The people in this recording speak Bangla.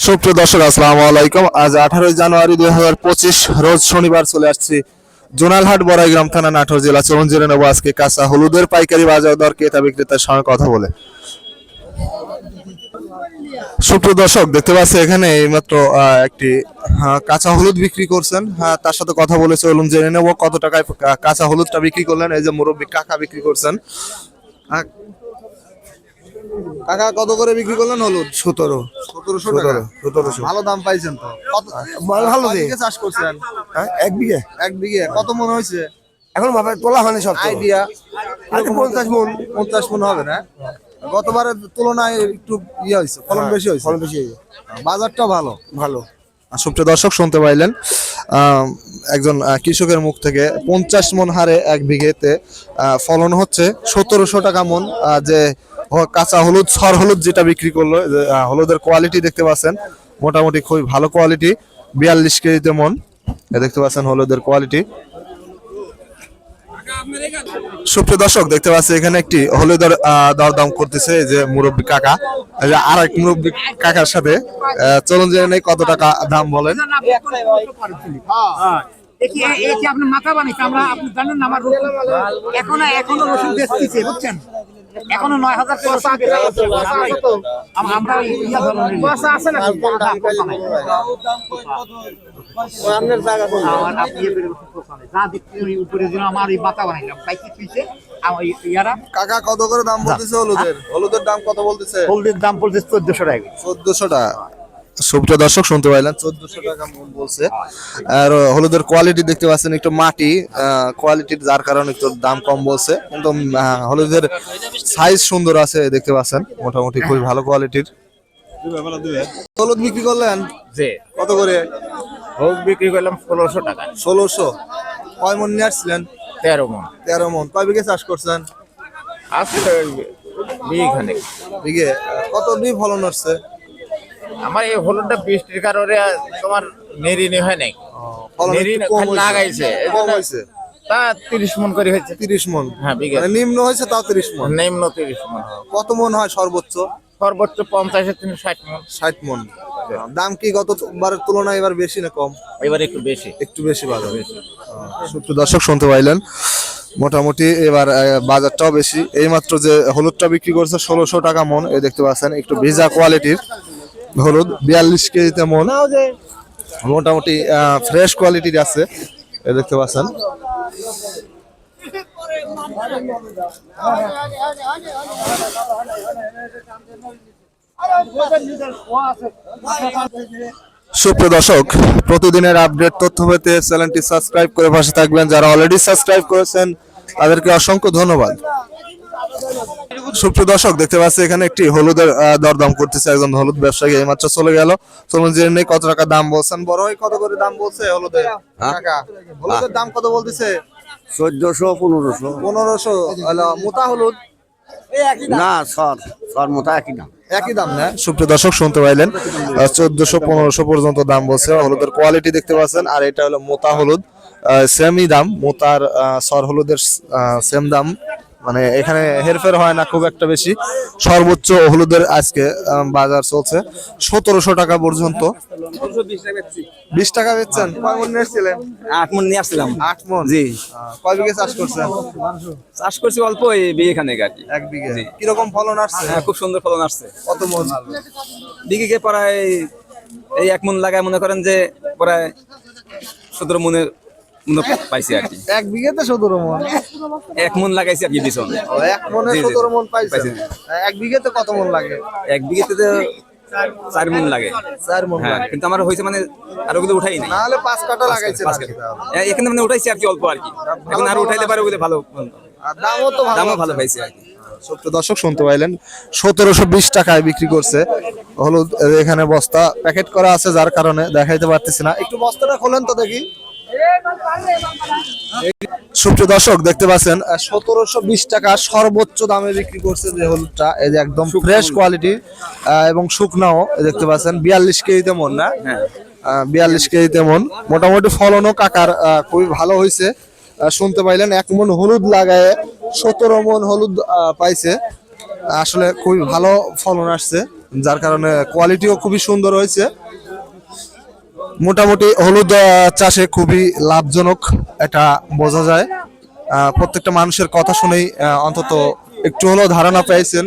সুপ্রিয় দর্শক আসসালামু আলাইকুম। আজ 18 জানুয়ারি 2025 রোজ শনিবার চলে আসছি জোনালহাট বড়াইগ্রাম থানা নাটোর জেলা। চলুন জেনে নেবো আজকে কাঁচা হলুদের পাইকারি বাজার দর ক্রেতা বিক্রেতার সঙ্গে কথা বলে। সুপ্রিয় দর্শক দেখতে পাচ্ছি এখানে এইমাত্র একটি কাঁচা হলুদ বিক্রি করছেন, তার সাথে কথা বলে চলুন জেনে নেবো কত টাকায় কাঁচা হলুদটা বিক্রি করলেন। এই যে মুরব্বী কাকা বিক্রি করছেন। কাকা কত করে বিক্রি করলেন হলুদ? 1700 টাকা। 1700 ভালো দাম পাইছেন তো? কত ভালো দিকে চাষ করছেন? এক বিঘে। এক বিঘে কত মন হয়েছে? এখন ভাবে তোলা হয়নি সব আইডিয়া 50 মন। 50 মন হবে না? গতবারের তুলনায় একটু ইয়ে হয়েছে, ফলন বেশি হয়েছে। ফলন বেশি হয়েছে। বাজারটা ভালো। ভালো। সুপ্রিয় দর্শক শুনতে পাইলেন একজন কৃষকের মুখ থেকে 50 মন হারে এক বিঘেতে ফলন হচ্ছে 1700 টাকা মন। যে কাঁচা হলুদ সর হলুদ যেটা বিক্রি করলো, হলুদের কোয়ালিটি দেখতে পাচ্ছেন মোটামুটি খুবই ভালো কোয়ালিটি। 42 কেজিতে মন দেখতে পাচ্ছেন হলুদের কোয়ালিটি। সুপ্রিয় দর্শক দেখতে পাচ্ছি এখানে একটি হলুদের দরদাম করতেছে যে মুরব্বী কাকা, আর এক মুরব্বী কাকার সাথে চলুন জেনে নেই কত টাকা দাম বলেন। মাথা বানিয়েছে আমরা, আপনি জানেন না আমার এখনো রসুন বেচতেছে বুঝছেন, এখনো 9000 আমরা কাকা কত করে দাম বলতেছে হলুদের? হলুদের দাম কত বলতেছে? হলুদের দাম বলছে 1400 টাকা। 1400 টাকা। সুপ্রিয় দর্শক শুনতে পাইলেন 1400 টাকা মন বলছে। আর হলুদের কোয়ালিটি দেখতে পাচ্ছেন একটু মাটি কোয়ালিটির, যার কারণে একটু দাম কম বলছে, কিন্তু হলুদের সাইজ সুন্দর আছে দেখতে পাচ্ছেন, মোটামুটি খুবই ভালো কোয়ালিটির। হলুদ বিক্রি করলেন যে কত করে? হলুদ বিক্রি করলাম 1600 টাকা। 1600। কয় মন নিয়ে আসছিলেন? 13 মন। 13 মন। কয় বিঘে চাষ করছেন? আসলে বিঘানে বিঘে। কত বিঘে ফলন হচ্ছে? আমার এই হলুদটা বৃষ্টির কারণে তোমার নেরিনি হয় নাই, ফলন নেরিনি একটু কম খালি হয়েছে। লাগাইছে কম হয়েছে। তা 30 মন করে হয়েছে। 30 মন। হ্যাঁ বিঘা মানে নিম্ন হয়েছে তাও 30 মন। নিম্ন 30 মন। কত মন হয় সর্বোচ্চ? সর্বোচ্চ 50 থেকে 60 মন। 60 মন। দাম কি গতবারের তুলনায় এবার বেশি না কম? এবার একটু বেশি। একটু বেশি বাজার। সুপ্রিয় দর্শক শুনতে পাইলেন মোটামুটি এবার বাজারটাও বেশি। এইমাত্র যে হলুদটা বিক্রি করছে 1600 টাকা মন, এই দেখতে পাচ্ছেন একটু ভেজা কোয়ালিটির হলুদ, 42 কেজিতে মন, মোটামুটি ফ্রেশ কোয়ালিটির আছে, এই দেখতে পাচ্ছেন। সুপ্রিয় দর্শক প্রতিদিনের আপডেট তথ্য পেতে চ্যানেলটি সাবস্ক্রাইব করে পাশে থাকবেন। যারা অলরেডি সাবস্ক্রাইব করেছেন তাদেরকে অসংখ্য ধন্যবাদ। সুপ্রিয় দর্শক দেখতে পাচ্ছি এখানে একটি হলুদের দরদাম করতেছে একজন হলুদ ব্যবসায়ী, এইমাত্র চলে গেল। চলুন জেনে নেই কত টাকা দাম বলছেন। বড় ভাই কত করে দাম বলছে হলুদের? কাকা হলুদের দাম কত বলতেছে? 1400 1500। 1500। মোটা হলুদ না সর মোটা একই দাম। একই দাম না? সুপ্রিয় দর্শক শুনতে পাইলেন 1400 1500 পর্যন্ত দাম বলছে। হলুদের কোয়ালিটি দেখতে পাচ্ছেন। আর এটা হলো মোটা হলুদ, সেমই দাম। মোটার সর হলুদের সেম দাম, মানে এখানে হেরফের হয় না খুব একটা বেশি। সর্বোচ্চ হলুদের আজকে বাজার চলছে 1700 টাকা পর্যন্ত। 20 টাকা বেচছেন? কয় মন নিয়েছিলেন? 8 মন নিয়ে আসছিলাম। 8 মন। জি। কয় বিঘে চাষ করছেন? চাষ করছি অল্প, এই বিঘেখানে আর কি। এক বিঘে। কিরকম ফলন আসছে? হ্যাঁ খুব সুন্দর ফলন আসছে। কত মন? বিঘেকে প্রায় এই 1 মন লাগায় মনে করেন যে প্রায় 17 মনের মনে পাইছি আর কি। এক বিঘেতে 17 মন? 1 মন লাগাইছি আর কি বিছন। এক মনে 17 মন পাইছেন? এক বিঘেতে কত মন লাগে? 1 বিঘেতে তো 4 মন লাগে। 4 মন হ্যাঁ লাগে। কিন্তু আমার হয়েছে মানে আর ওগুলো উঠাই নাই। নাহলে 5 কাঠা লাগাইছেন। এখানে মানে উঠাইছি আর কি অল্প আর কি। এখন আর উঠাইলে পারে ওগুলো ভালো। আর দামও তো ভালো। দামও ভালো পাইছি আর কি। সুপ্রিয় দর্শক শুনতে পাইলেন 1720 টাকায় বিক্রি করছে হলুদ। এখানে বস্তা প্যাকেট করা আছে, যার কারণে দেখাইতে পারতেছি না। একটু বস্তাটা খোলেন তো দেখি। সুপ্রিয় দর্শক দেখতে পাচ্ছেন 1720 টাকা সর্বোচ্চ দামে বিক্রি করছে যে হলুদটা। এই যে একদম ফ্রেশ কোয়ালিটি এবং শুকনাও দেখতে পাচ্ছেন। 42 কেজিতে মন না? 42 কেজিতে মন। মোটামুটি ফলনও কাকার খুবই ভালো হয়েছে। শুনতে পাইলেন 1 মন হলুদ লাগায় 17 মন হলুদ পাইছে। আসলে খুবই ভালো ফলন আসছে। যার কারণে কোয়ালিটিও খুবই সুন্দর হয়েছে। মোটামুটি হলুদ চাষে খুবই লাভজনক এটা বোঝা যায়। প্রত্যেকটা মানুষের কথা শুনেই অন্তত একটু হলেও ধারণা পেয়েছেন।